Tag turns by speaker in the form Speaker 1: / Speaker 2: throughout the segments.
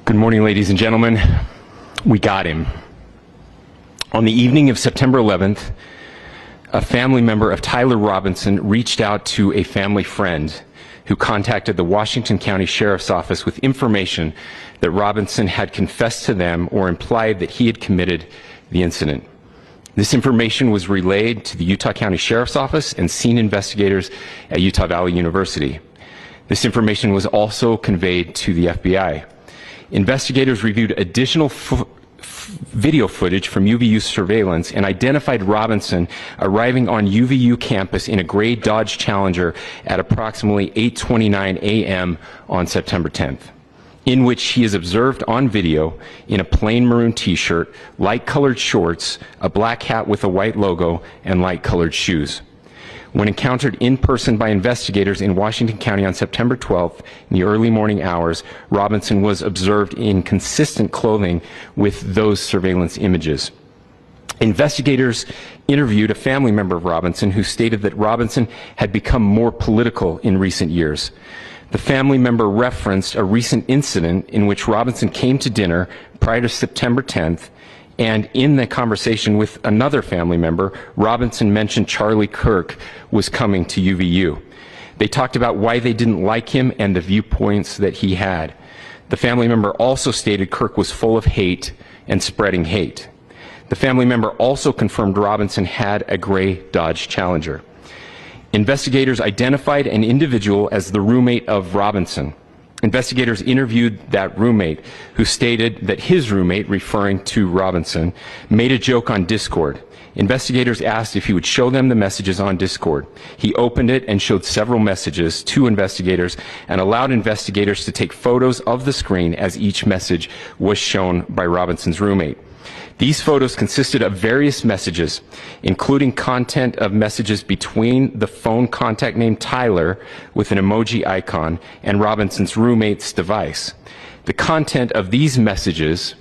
Speaker 1: Good morning, ladies and gentlemen. We got him. On the evening of September 11th, a family member of Tyler Robinson reached out to a family friend who contacted the Washington County Sheriff's Office with information that Robinson had confessed to them or implied that he had committed the incident. This information was relayed to the Utah County Sheriff's Office and scene investigators at Utah Valley University. This information was also conveyed to the FBI. Investigators reviewed additional video footage from UVU surveillance and identified Robinson arriving on UVU campus in a gray Dodge Challenger at approximately 8:29 a.m. on September 10th, in which he is observed on video in a plain maroon t-shirt, light-colored shorts, a black hat with a white logo, and light-colored shoes. When encountered in person by investigators in Washington County on September 12th in the early morning hours, Robinson was observed in consistent clothing with those surveillance images. Investigators interviewed a family member of Robinson who stated that Robinson had become more political in recent years. The family member referenced a recent incident in which Robinson came to dinner prior to September 10th, and in the conversation with another family member, Robinson mentioned Charlie Kirk was coming to UVU. They talked about why they didn't like him and the viewpoints that he had. The family member also stated Kirk was full of hate and spreading hate. The family member also confirmed Robinson had a gray Dodge Challenger. Investigators identified an individual as the roommate of Robinson. Investigators interviewed that roommate, who stated that his roommate, referring to Robinson, made a joke on Discord. Investigators asked if he would show them the messages on Discord. He opened it and showed several messages to investigators and allowed investigators to take photos of the screen as each message was shown by Robinson's roommate. These photos consisted of various messages, including content of messages between the phone contact named Tyler with an emoji icon and Robinson's roommate's device. The content of these messages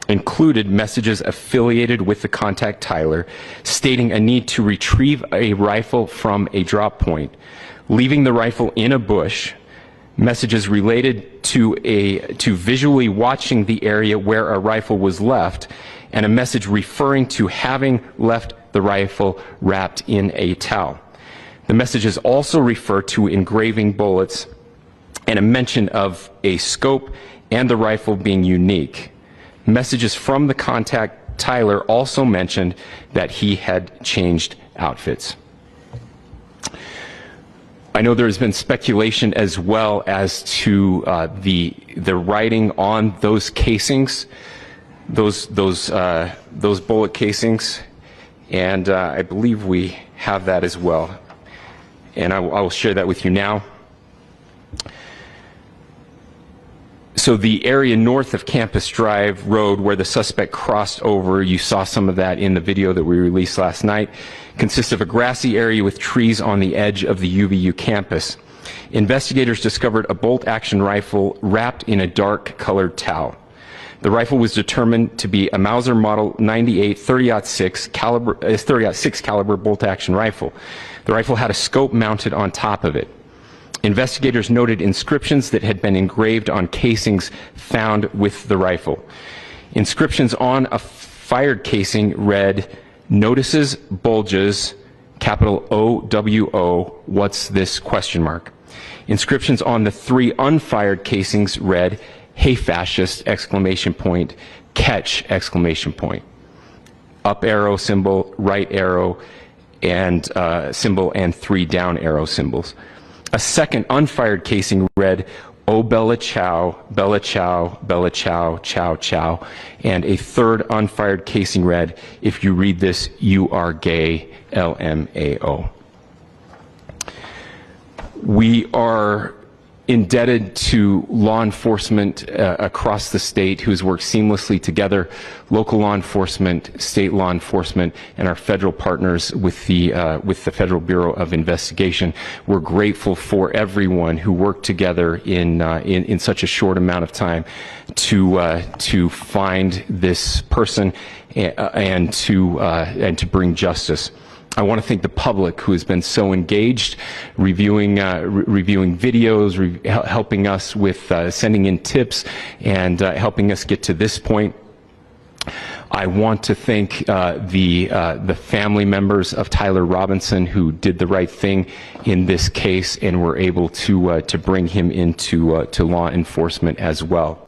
Speaker 1: included messages affiliated with the contact Tyler, stating a need to retrieve a rifle from a drop point, leaving the rifle in a bush, messages related to visually watching the area where a rifle was left, and a message referring to having left the rifle wrapped in a towel. The messages also refer to engraving bullets and a mention of a scope and the rifle being unique. Messages from the contact Tyler also mentioned that he had changed outfits. I know there's been speculation as well as to the writing on those casings, those bullet casings, and I believe we have that as well, and I will share that with you now. So the area north of Campus Drive Road where the suspect crossed over, you saw some of that in the video that we released last night, consists of a grassy area with trees on the edge of the UVU campus. Investigators discovered a bolt-action rifle wrapped in a dark-colored towel. The rifle was determined to be a Mauser Model 98 30-06 caliber bolt-action rifle. The rifle had a scope mounted on top of it. Investigators noted inscriptions that had been engraved on casings found with the rifle. Inscriptions on a fired casing read, "Notices, bulges, capital O-W-O, what's this, question mark." Inscriptions on the three unfired casings read, "Hey fascist, exclamation point, catch, exclamation point." Up arrow symbol, right arrow and symbol, and three down arrow symbols. A second unfired casing read, "Oh Bella Chow, Bella Chow, Bella Chow, Chow Chow." And a third unfired casing read, "If you read this, you are gay, LMAO." We are indebted to law enforcement across the state who has worked seamlessly together, local law enforcement, state law enforcement, and our federal partners with the Federal Bureau of Investigation. We're grateful for everyone who worked together in such a short amount of time to find this person and to bring justice. I want to thank the public who has been so engaged, reviewing videos, helping us with sending in tips, and helping us get to this point. I want to thank the family members of Tyler Robinson who did the right thing in this case and were able to bring him into to law enforcement as well.